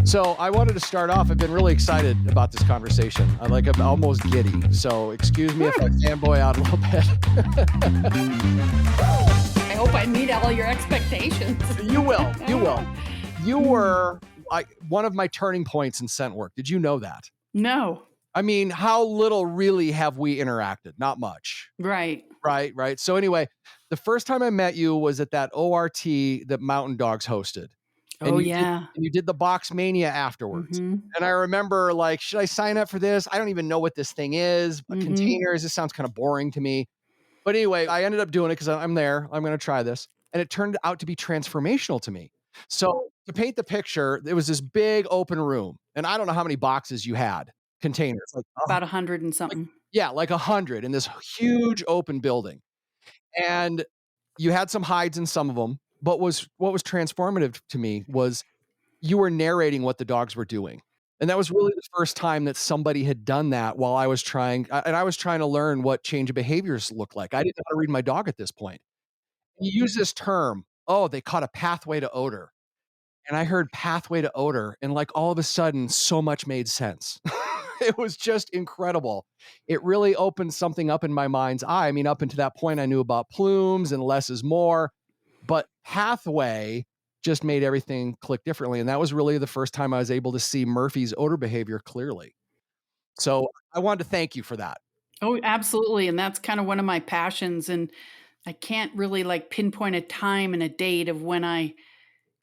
So I wanted to start off. I've been really excited about this conversation. I'm almost giddy. So excuse me if I fanboy out a little bit. I hope I meet all your expectations. You will. You will. You were one of my turning points in scent work. Did you know that? No. I mean, how little really have we interacted? Not much. Right. Right. So anyway, the first time I met you was at that ORT that Mountain Dogs hosted. Oh, yeah. And you did the Box Mania afterwards. Mhm. And I remember should I sign up for this? I don't even know what this thing is. Containers, this sounds kind of boring to me. But anyway, I ended up doing it because I'm there. I'm going to try this. And it turned out to be transformational to me. So to paint the picture, it was this big open room. And I don't know how many boxes you had, containers. About 100 and something. Like 100 in this huge open building. And you had some hides in some of them. But what was transformative to me was you were narrating what the dogs were doing. And that was really the first time that somebody had done that while I was trying to learn what change of behaviors look like. I didn't know how to read my dog at this point. You use this term, they caught a pathway to odor. And I heard pathway to odor, and all of a sudden, so much made sense. It was just incredible. It really opened something up in my mind's eye. I mean, up until that point, I knew about plumes and less is more, but pathway just made everything click differently. And that was really the first time I was able to see Murphy's odor behavior clearly. So I wanted to thank you for that. Oh, absolutely. And that's kind of one of my passions. And I can't really pinpoint a time and a date of when I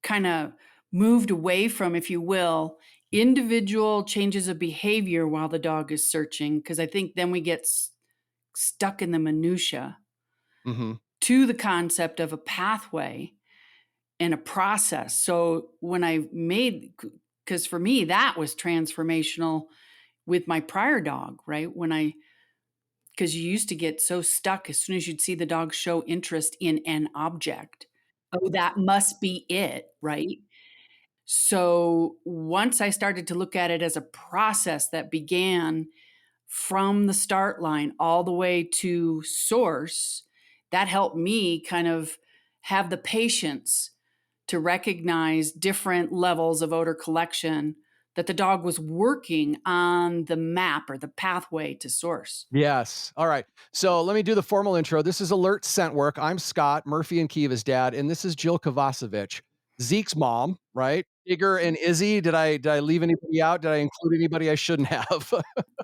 kind of moved away from, if you will, individual changes of behavior while the dog is searching. Because I think then we get stuck in the minutia to the concept of a pathway and a process. So when because for me, that was transformational with my prior dog, right? Because you used to get so stuck as soon as you'd see the dog show interest in an object. Oh, that must be it, right? So once I started to look at it as a process that began from the start line all the way to source, that helped me kind of have the patience to recognize different levels of odor collection that the dog was working on the map or the pathway to source. Yes. All right. So let me do the formal intro. This is Alert Scent Work. I'm Scott, Murphy and Kiva's dad, and this is Jill Kovacevich, Zeke's mom, right? Digger and Izzy. Did I leave anybody out? Did I include anybody I shouldn't have?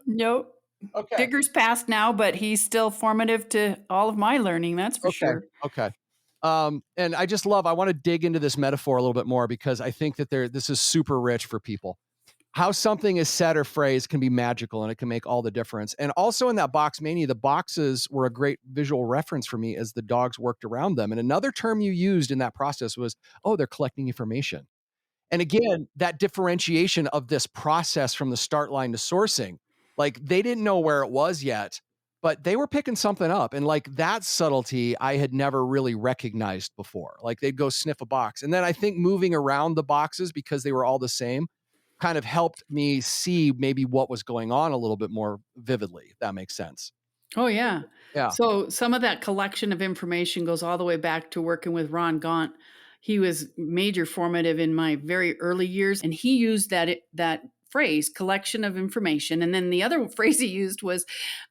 Nope. Okay. Digger's passed now, but he's still formative to all of my learning. That's for sure. Okay. And I want to dig into this metaphor a little bit more because I think that this is super rich for people. How something is said or phrased can be magical and it can make all the difference. And also in that Box Mania, the boxes were a great visual reference for me as the dogs worked around them. And another term you used in that process was, they're collecting information. And again, that differentiation of this process from the start line to sourcing, they didn't know where it was yet, but they were picking something up. And that subtlety I had never really recognized before. They'd go sniff a box. And then I think moving around the boxes because they were all the same kind of helped me see maybe what was going on a little bit more vividly, if that makes sense. Oh, yeah. Yeah. So some of that collection of information goes all the way back to working with Ron Gaunt. He was major formative in my very early years, and he used that phrase, collection of information. And then the other phrase he used was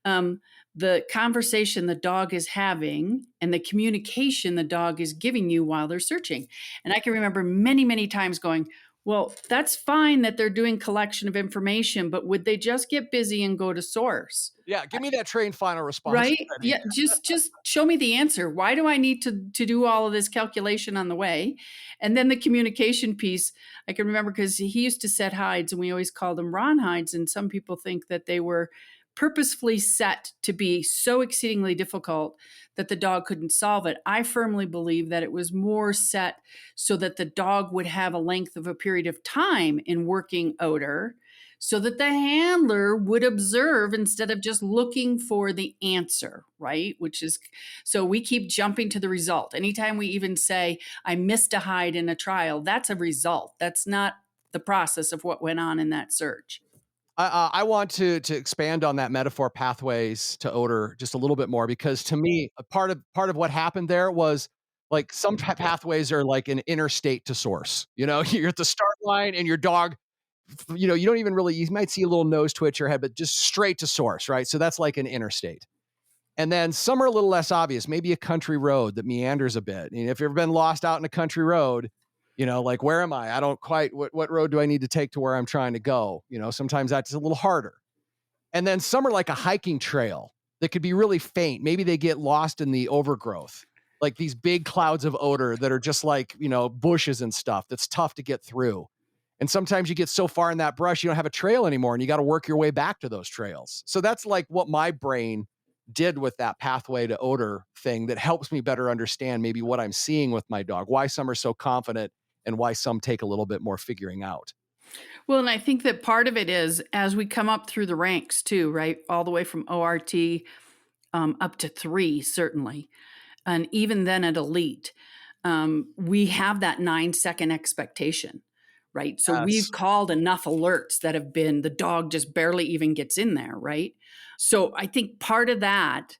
the conversation the dog is having and the communication the dog is giving you while they're searching. And I can remember many, many times going, well, that's fine that they're doing collection of information, but would they just get busy and go to source? Yeah, give me that trained final response. Right? Yeah, just show me the answer. Why do I need to do all of this calculation on the way? And then the communication piece, I can remember because he used to set hides and we always called them Ron hides. And some people think that they were purposefully set to be so exceedingly difficult that the dog couldn't solve it. I firmly believe that it was more set so that the dog would have a length of a period of time in working odor so that the handler would observe instead of just looking for the answer, right? So we keep jumping to the result. Anytime we even say, I missed a hide in a trial, that's a result. That's not the process of what went on in that search. I want to expand on that metaphor, pathways to odor, just a little bit more, because to me, a part of what happened there was some pathways are like an interstate to source. You're at the start line and your dog you don't even really, you might see a little nose twitch or head, but just straight to source, right? So that's like an interstate. And then some are a little less obvious, maybe a country road that meanders a bit. And if you've ever been lost out in a country road, like, where am I? I don't quite, what road do I need to take to where I'm trying to go? Sometimes that's a little harder. And then some are like a hiking trail that could be really faint. Maybe they get lost in the overgrowth, like these big clouds of odor that are just like, bushes and stuff that's tough to get through. And sometimes you get so far in that brush, you don't have a trail anymore and you got to work your way back to those trails. So that's like what my brain did with that pathway to odor thing that helps me better understand maybe what I'm seeing with my dog, why some are so confident and why some take a little bit more figuring out. Well, and I think that part of it is as we come up through the ranks too, right? All the way from ORT up to 3, certainly. And even then at elite, we have that 9-second expectation, right? So Yes. we've called enough alerts that have been the dog just barely even gets in there, right? So I think part of that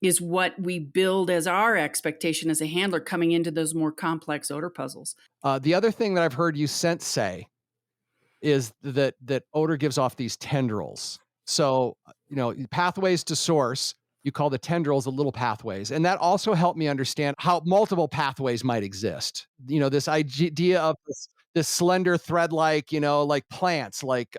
is what we build as our expectation as a handler coming into those more complex odor puzzles. The other thing that I've heard you say is that odor gives off these tendrils. So, pathways to source, you call the tendrils the little pathways. And that also helped me understand how multiple pathways might exist. This idea of this slender thread like, like plants, like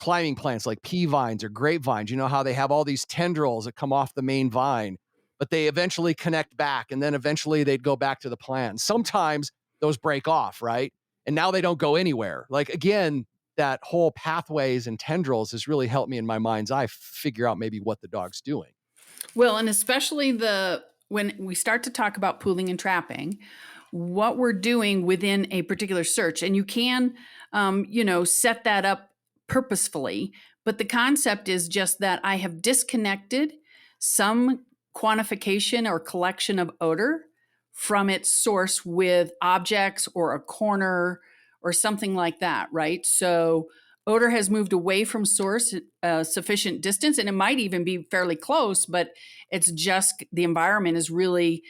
climbing plants like pea vines or grapevines, how they have all these tendrils that come off the main vine, but they eventually connect back and then eventually they'd go back to the plant. Sometimes those break off, right? And now they don't go anywhere. Like, again, that whole pathways and tendrils has really helped me in my mind's eye figure out maybe what the dog's doing. Well, and especially when we start to talk about pooling and trapping, what we're doing within a particular search, and you can, set that up purposefully. But the concept is just that I have disconnected some quantification or collection of odor from its source with objects or a corner or something like that, right? So odor has moved away from source sufficient distance, and it might even be fairly close, but it's just the environment is really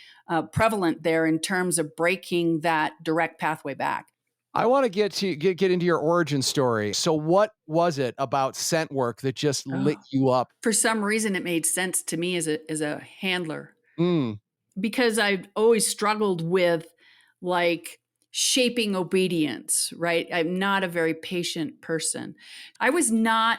prevalent there in terms of breaking that direct pathway back. I want to get into your origin story. So what was it about scent work that just lit Oh, you up? for some reason, it made sense to me as a handler Mm, because I've always struggled with like shaping obedience, right? I'm not a very patient person. I was not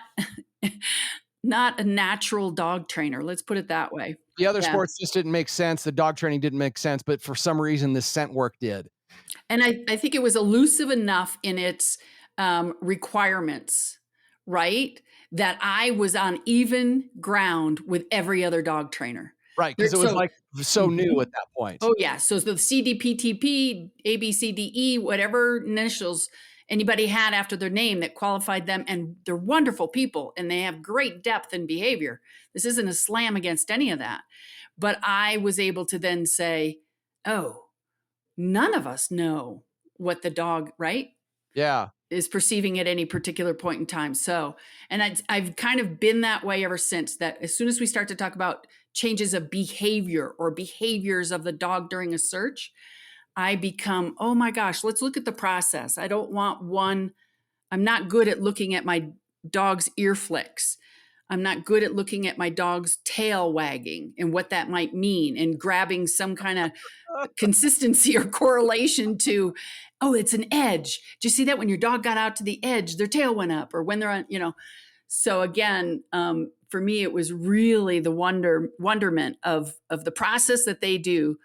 not a natural dog trainer, let's put it that way. the other Yeah. sports just didn't make sense. The dog training didn't make sense, but for some reason, the scent work did. And I think it was elusive enough in its requirements, right? That I was on even ground with every other dog trainer. Right, because it was So like so new at that point. oh, yeah. So the CDPTP, ABCDE, whatever initials anybody had after their name that qualified them, and they're wonderful people and they have great depth and behavior. This isn't a slam against any of that. But I was able to then say, oh, none of us know what the dog, right, Yeah. is perceiving at any particular point in time. So, and I've kind of been that way ever since. That as soon as we start to talk about changes of behavior or behaviors of the dog during a search, I become, oh my gosh, let's look at the process. I don't want one. I'm not good at looking at my dog's ear flicks. I'm not good at looking at my dog's tail wagging and what that might mean and grabbing some kind of consistency or correlation to, oh, it's an edge. Do you see that when your dog got out to the edge, their tail went up, or when they're on, So again, for me, it was really the wonderment of the process that they do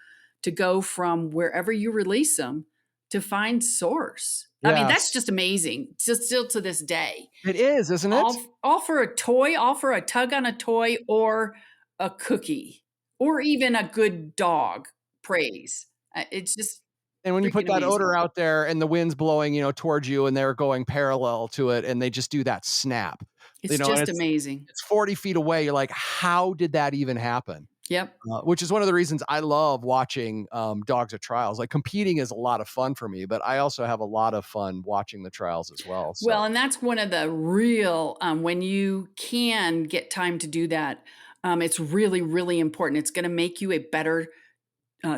to go from wherever you release them to find source. I mean, that's Yes. just amazing. Just still to this day, It is, isn't it? all for a toy, all for a tug on a toy or a cookie, or even a good dog praise. It's just And when you put freaking that amazing. odor out there and the wind's blowing, towards you and they're going parallel to it and they just do that snap, It's and just it's amazing. it's 40 feet away. You're like, how did that even happen? Yep. Which is one of the reasons I love watching dogs at trials. Like, competing is a lot of fun for me, but I also have a lot of fun watching the trials as well. So Well, and that's one of the real, when you can get time to do that, it's really, really important. It's going to make you a better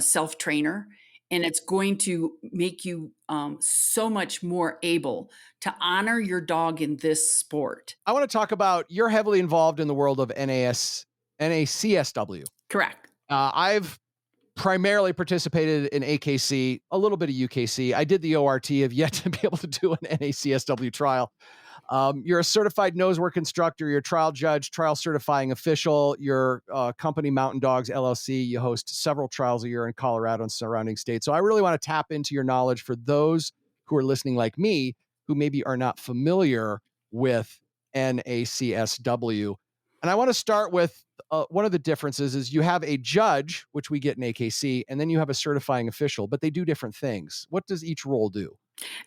self trainer. and it's going to make you so much more able to honor your dog in this sport. I want to talk about you're heavily involved in the world of NACSW. Correct. I've primarily participated in AKC, a little bit of UKC. I did the ORT, have yet to be able to do an NACSW trial. You're a certified nose work instructor, you're a trial judge, trial certifying official, your company Mountain Dogs LLC. You host several trials a year in Colorado and surrounding states. So I really want to tap into your knowledge for those who are listening like me, who maybe are not familiar with NACSW. And I want to start with one of the differences is you have a judge, which we get in AKC, and then you have a certifying official, but they do different things. What does each role do?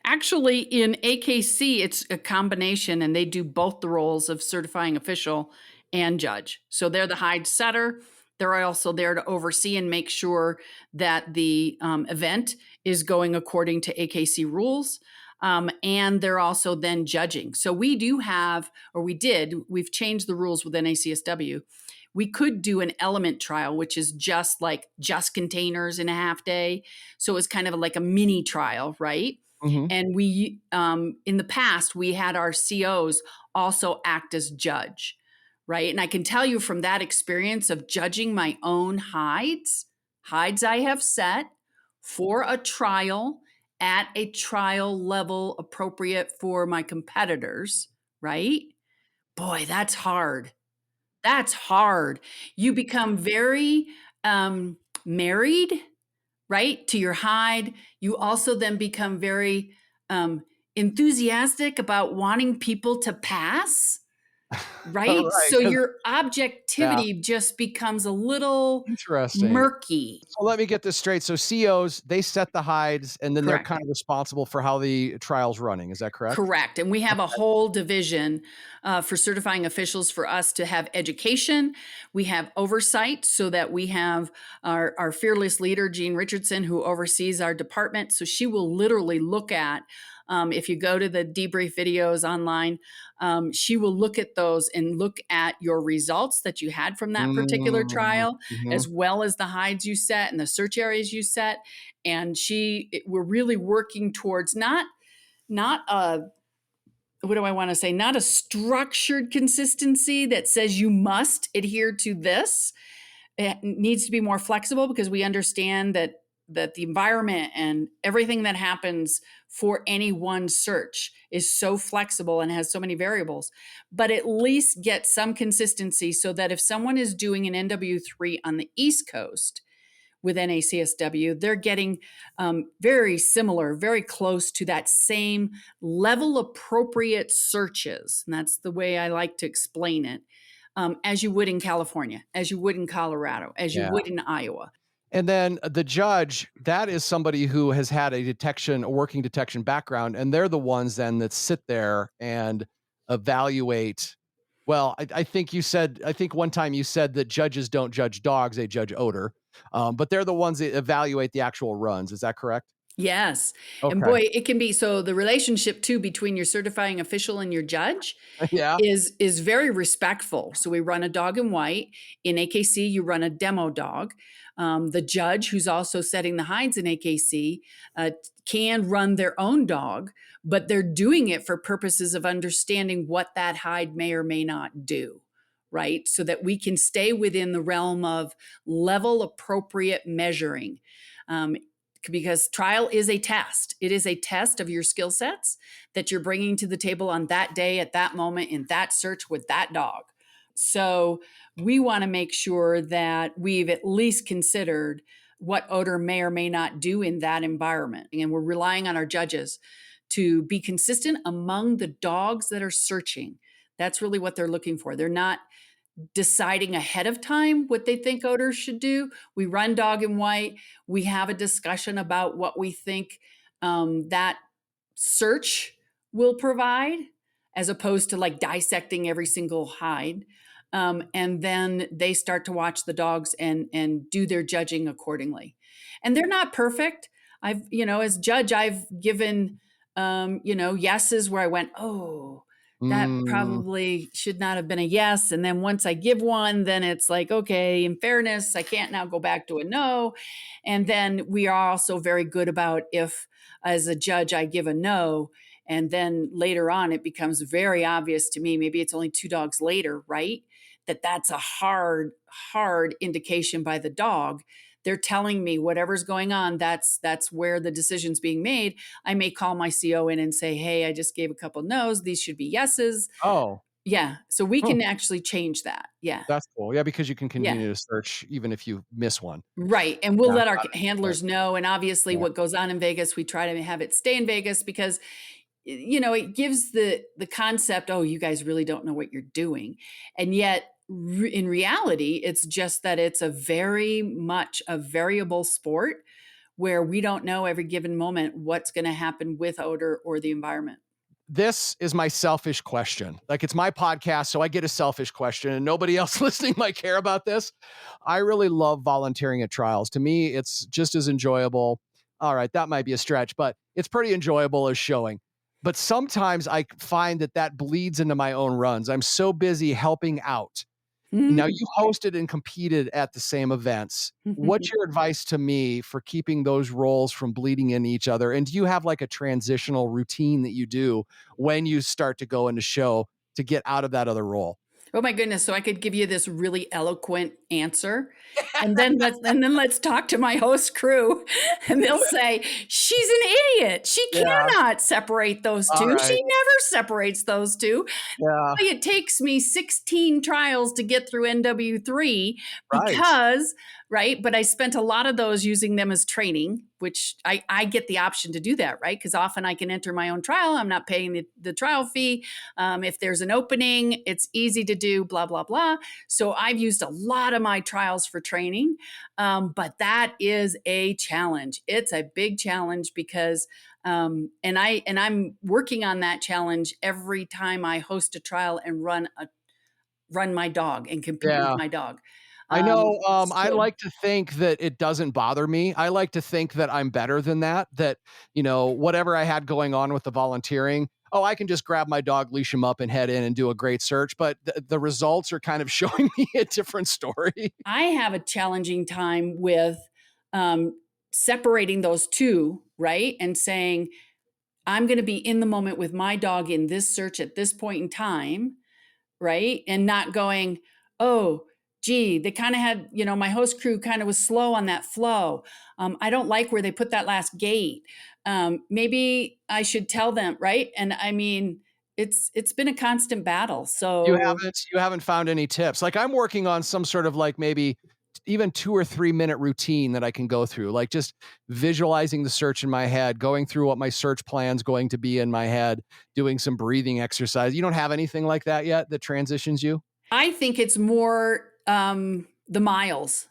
Actually, in AKC, it's a combination, and they do both the roles of certifying official and judge. So they're the hide setter. They're also there to oversee and make sure that the event is going according to AKC rules. And they're also then judging. So we do have, or we did, we've changed the rules within ACSW. We could do an element trial, which is just containers in a half day. So it's kind of like a mini trial, right? Mhm. And we, in the past, we had our COs also act as judge, right? And I can tell you from that experience of judging my own hides I have set for a trial at a trial level appropriate for my competitors, right? Boy, that's hard. That's hard. You become very married, right, to your hide. You also then become very enthusiastic about wanting people to pass, All right? right, So 'cause your yeah, objectivity just becomes a little interesting. murky. So let me get this straight. So COs, they set the hides, and then they're Correct. kind of responsible for how the trial's running. Is that correct? Correct. And we have a whole division for certifying officials for us to have education. We have oversight so that we have our fearless leader, Jean Richardson, who oversees our department. So she will literally look at, if you go to the debrief videos online, she will look at those and look at your results that you had from that particular Mm, trial, mhm. as well as the hides you set and the search areas you set. And we're really working towards not a what do I want to say? Not a structured consistency that says you must adhere to this. It needs to be more flexible because we understand that the environment and everything that happens for any one search is so flexible and has so many variables, but at least get some consistency so that if someone is doing an NW3 on the East Coast with NACSW, they're getting very similar, very close to that same level appropriate searches. And that's the way I like to explain it, as you would in California, as you would in Colorado, as you Yeah. would in Iowa. And then the judge, that is somebody who has had a working detection background, and they're the ones then that sit there and evaluate. Well, I think one time you said that judges don't judge dogs, they judge odor. But they're the ones that evaluate the actual runs. Is that correct? Yes. And Okay. boy, it can be so the relationship too between your certifying official and your judge Yeah. is very respectful. So we run a dog in white. In AKC, you run a demo dog. The judge, who's also setting the hides in AKC, can run their own dog, but they're doing it for purposes of understanding what that hide may or may not do, right? So that we can stay within the realm of level appropriate measuring. Because trial is a test. It is a test of your skill sets that you're bringing to the table on that day, at that moment, in that search with that dog. So we want to make sure that we've at least considered what odor may or may not do in that environment. And we're relying on our judges to be consistent among the dogs that are searching. That's really what they're looking for. They're not deciding ahead of time what they think odors should do. We run dog and white. We have a discussion about what we think that search will provide, as opposed to like dissecting every single hide. And then they start to watch the dogs and do their judging accordingly. And they're not perfect. As judge, I've given, yeses where I went, oh, That Mm. probably should not have been a yes. And then once I give one, then it's like, okay, in fairness, I can't now go back to a no. And then we are also very good about if, as a judge, I give a no, and then later on it becomes very obvious to me, maybe it's only 2 dogs later, right? That that's a hard indication by the dog. They're telling me whatever's going on, that's where the decision's being made. I may call my CO in and say, hey, I just gave a couple no's. These should be yeses. Oh, Yeah. So we huh, can actually change that. Yeah. that's cool. Yeah, because you can Yeah. continue to search even if you miss one. Right. And we'll Yeah, let our got it. handlers know. And obviously, Yeah. what goes on in Vegas, we try to have it stay in Vegas because it gives the concept, oh, you guys really don't know what you're doing. And yet in reality, it's just that it's a very much a variable sport where we don't know every given moment what's going to happen with odor or the environment. This is my selfish question. Like, it's my podcast, so I get a selfish question, and nobody else listening might care about this. I really love volunteering at trials. To me, it's just as enjoyable. All right, that might be a stretch, but it's pretty enjoyable as showing. But sometimes I find that that bleeds into my own runs. I'm so busy helping out. Now, Mhm. you hosted and competed at the same events. What's your advice to me for keeping those roles from bleeding in each other? And do you have like a transitional routine that you do when you start to go into show to get out of that other role? Oh my goodness, so I could give you this really eloquent answer, and then let's talk to my host crew, and they'll say, "She's an idiot. She Yeah. cannot separate those All 2. right. She never separates those 2." Yeah. It takes me 16 trials to get through NW3 Right. because, right? But I spent a lot of those using them as training, which I get the option to do that, right? Because often I can enter my own trial. I'm not paying the trial fee. If there's an opening, it's easy to do, blah, blah, blah. So I've used a lot of my trials for training. But that is a challenge. It's a big challenge because I'm working on that challenge every time I host a trial and run my dog and compete with Yeah. my dog. I know, I So like to think that it doesn't bother me. I like to think that I'm better than that, whatever I had going on with the volunteering, oh, I can just grab my dog, leash him up, and head in and do a great search, but the results are kind of showing me a different story. I have a challenging time with um, separating those two, right? And saying, I'm going to be in the moment with my dog in this search at this point in time, right? And not going, oh, gee, they kind of had, my host crew kind of was slow on that flow. I don't like where they put that last gate. Maybe I should tell them, right? And I mean, it's been a constant battle. You So haven't found any tips. Like, I'm working on some sort of, like, maybe even 2 or 3-minute routine that I can go through, like, just visualizing the search in my head, going through what my search plan's going to be in my head, doing some breathing exercise. You don't have anything like that yet that transitions you? I think it's more the miles.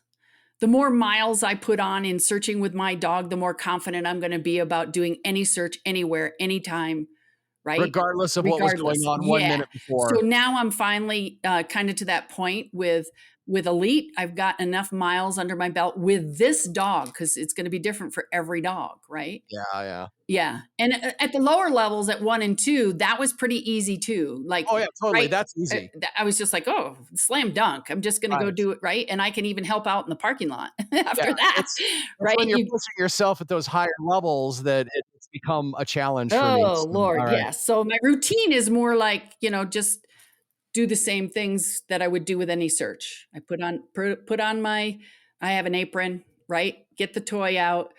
The more miles I put on in searching with my dog, the more confident I'm going to be about doing any search anywhere, anytime, right? Regardless of what was going Regardless. on 1 Yeah. minute So before. now I'm finally kind of to that point with Elite. I've got enough miles under my belt with this dog because it's going to be different for every dog, right? Yeah, yeah. Yeah. And at the lower levels at 1 and 2, that was pretty easy too. Like, Oh, yeah, totally, right. that's easy. I was just like, oh, slam dunk. I'm just going to go Right. do it. Right. And I can even help out in the parking lot Yeah, after that. it's Right. when you're pushing yourself at those higher levels that it's become a challenge for me, Oh, so, Lord. alright. Yes. So my routine is more like, just do the same things that I would do with any search. I put on my I have an apron, right? Get the toy out.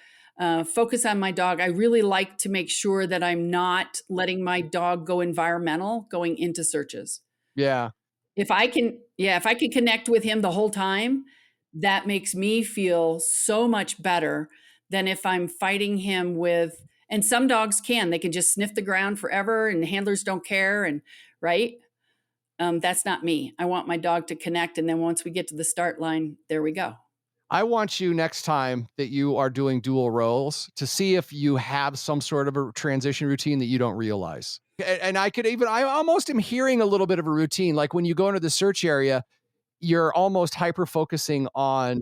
Focus on my dog. I really like to make sure that I'm not letting my dog go environmental going into searches. Yeah. If I can connect with him the whole time, that makes me feel so much better than if I'm fighting him with, and some dogs can, they can just sniff the ground forever and handlers don't care. And right. That's not me. I want my dog to connect. And then once we get to the start line, there we go. I want you next time that you are doing dual roles to see if you have some sort of a transition routine that you don't realize. And I almost am hearing a little bit of a routine, like when you go into the search area, you're almost hyper focusing on,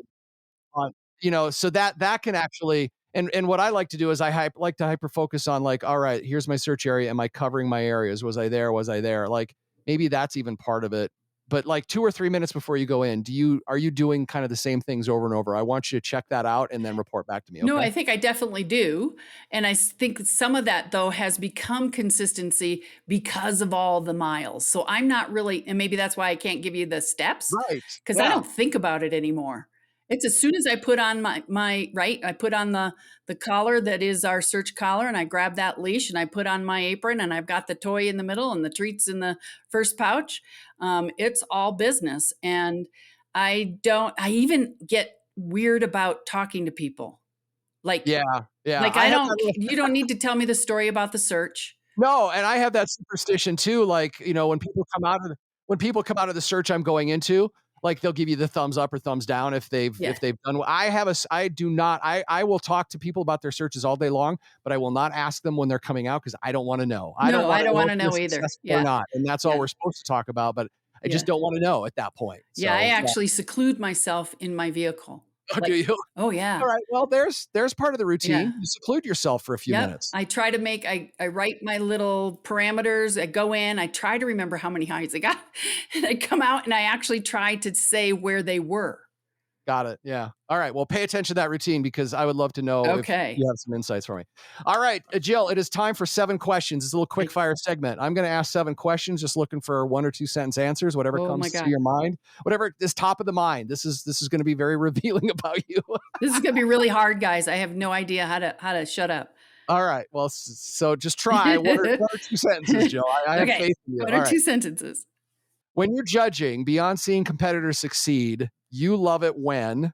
so that can actually, And what I like to do is like to hyper focus on like, all right, here's my search area. Am I covering my areas? Was I there? Was I there? Like maybe that's even part of it. But like 2 or 3 minutes before you go in, are you doing kind of the same things over and over? I want you to check that out and then report back to me. No, Okay. I think I definitely do. And I think some of that, though, has become consistency because of all the miles. So I'm not really, and maybe that's why I can't give you the steps Right. because I Yeah. don't think about it anymore. It's as soon as I put on I put on the collar that is our search collar, and I grab that leash and I put on my apron, and I've got the toy in the middle and the treats in the first pouch. It's all business. And I even get weird about talking to people. Like Yeah. Yeah. like, I don't you don't need to tell me the story about the search. No, and I have that superstition too, like, when people come out of the search I'm going into, like, they'll give you the thumbs up or thumbs down Yeah. if they've done I do not I will talk to people about their searches all day long, but I will not ask them when they're coming out because I don't wanna know. I don't No, I wanna don't know if wanna they're know either. successful or Yeah. not, and that's all Yeah. we're supposed to talk about, but I just Yeah. don't wanna know at that point. Yeah, I So, yeah. actually seclude myself in my vehicle. Oh, do Like you? oh, yeah. Alright, well, there's part of the Yeah. routine. You seclude yourself for a few Yep. minutes. I try to make I write my little parameters. I go in, I try to remember how many hides I got, and I come out and I actually try to say where they were. Got it. Yeah. All right. Well, pay attention to that routine because I would love to know if Okay. you have some insights for me. All right, Jill, it is time for 7 questions. It's a little quick Right. fire segment. I'm going to ask 7 questions, just looking for 1 or 2 sentence answers, whatever Oh my comes to god. your mind, whatever is top of the mind. This is going to be very revealing about you. This is gonna be really hard, guys. I have no idea how to shut up. All right. Well, so just try 1 or 2 sentences, Jill. I have Okay. faith in you. What All are right. 2 sentences? When you're judging beyond seeing competitors succeed, you love it when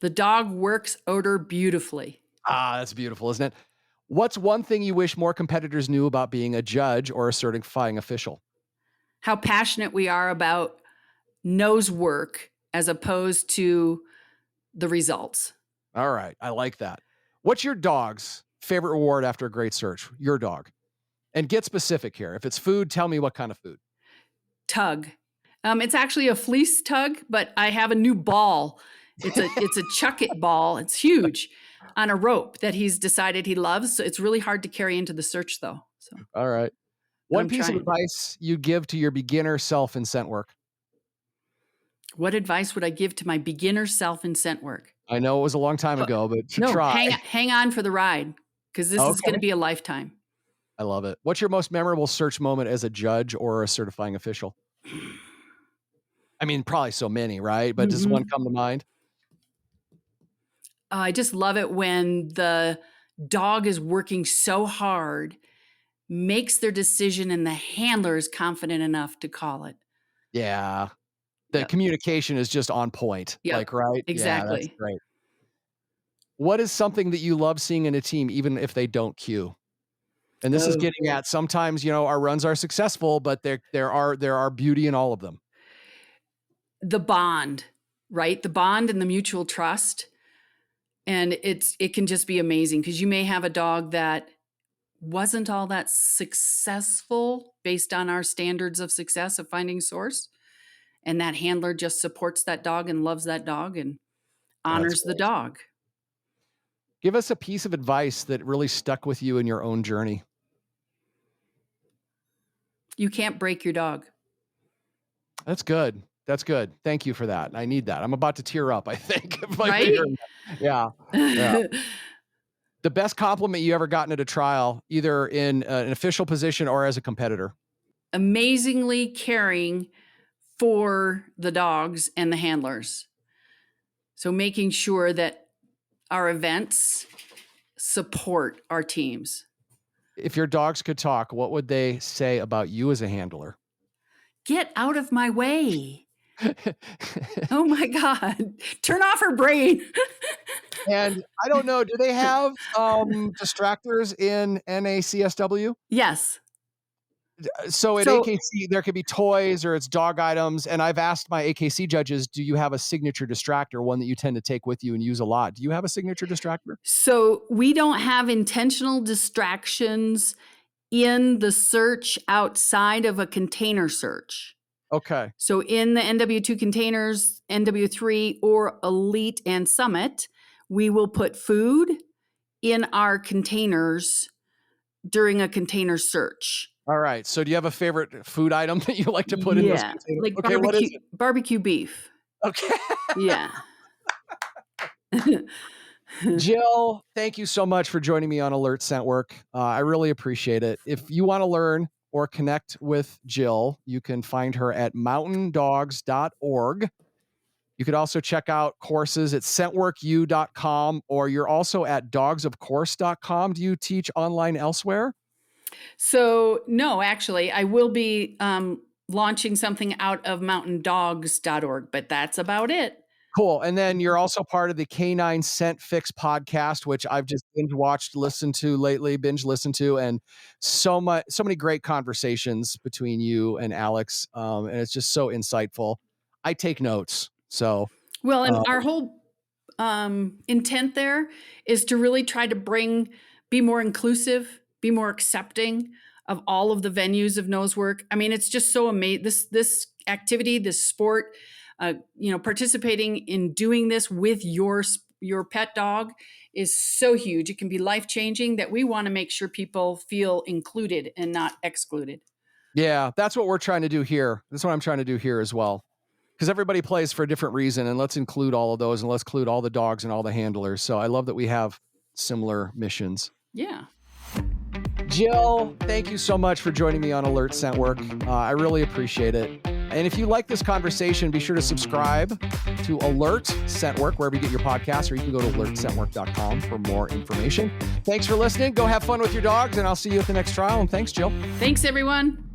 The dog works Odor beautifully. that's beautiful, isn't it? What's one thing you wish more competitors knew about being a judge or a certifying official? How passionate we are about nose work as opposed to the results. All right. I like that. What's your dog's favorite reward after a great search? Your dog. And get specific here. If it's food, tell me what kind of food. Tug. It's actually a fleece tug, but I have a new ball. It's a chuck it ball. It's huge on a rope that he's decided he loves. So it's really hard to carry into the search though. So, All right. but One I'm piece of trying. advice you give to your beginner self in scent work. What advice would I give to my beginner self in scent work? I know it was a long time ago, but to No, try. hang on for the ride because this is going Okay. to be a lifetime. I love it. What's your most memorable search moment as a judge or a certifying official? I mean, probably so many, right? But does one Mhm. come to mind? I just love it when the dog is working so hard, makes their decision, and the handler is confident enough to call it. Yeah. The Yep. communication is just on point. Yep. Like, right? Yeah, that's Exactly. great. What is something that you love seeing in a team, even if they don't cue? And this is Oh. getting at sometimes, our runs are successful, but there are beauty in all of them. The bond, right? The bond and the mutual trust. And it can just be amazing because you may have a dog that wasn't all that successful based on our standards of success of finding source. And that handler just supports that dog and loves that dog and That's honors the great. dog. Give us a piece of advice that really stuck with you in your own journey. You can't break your dog. That's good. That's good. Thank you for that. I need that. I'm about to tear up, I think, if I Right? hear that. Yeah. Yeah. The best compliment you ever gotten at a trial, either in an official position or as a competitor. Amazingly caring for the dogs and the handlers. So making sure that our events support our teams. If your dogs could talk, what would they say about you as a handler? Get out of my way. Oh my God. Turn off her brain. And I don't know, do they have distractors in NACSW? Yes. So at So AKC, there could be toys or it's dog items. And I've asked my AKC judges, do you have a signature distractor, one that you tend to take with you and use a lot? Do you have a signature distractor? so we don't have intentional distractions in the search outside of a container search. Okay. So in the NW2 containers, NW3 or Elite and Summit, we will put food in our containers during a container search. All right. So do you have a favorite food item that you like to put in those containers? Like Okay, what is it? barbecue beef. Okay. Yeah. Jill, thank you so much for joining me on Alert Scent Work. I really appreciate it. If you want to learn or connect with Jill, you can find her at mountaindogs.org. You could also check out courses at scentworku.com, or you're also at dogsofcourse.com. Do you teach online elsewhere? So, no, actually, I will be launching something out of mountaindogs.org, but that's about it. Cool. And then you're also part of the Canine Scent Fix podcast, which I've just binge watched, listened to lately, and so many great conversations between you and Alex. And it's just so insightful. I take notes. So, well, and our whole intent there is to really try to be more inclusive, be more accepting of all of the venues of nose work. I mean, it's just so amazing. This activity, this sport, participating in doing this with your pet dog is so huge. It can be life-changing that we want to make sure people feel included and not excluded. Yeah, that's what we're trying to do here. That's what I'm trying to do here as well. Because everybody plays for a different reason, and let's include all of those, and let's include all the dogs and all the handlers. So I love that we have similar missions. Yeah. Jill, thank you so much for joining me on Alert Scent Work. I really appreciate it. And if you like this conversation, be sure to subscribe to Alert Scent Work wherever you get your podcasts, or you can go to alertscentwork.com for more information. Thanks for listening. Go have fun with your dogs, and I'll see you at the next trial. And thanks, Jill. Thanks, everyone.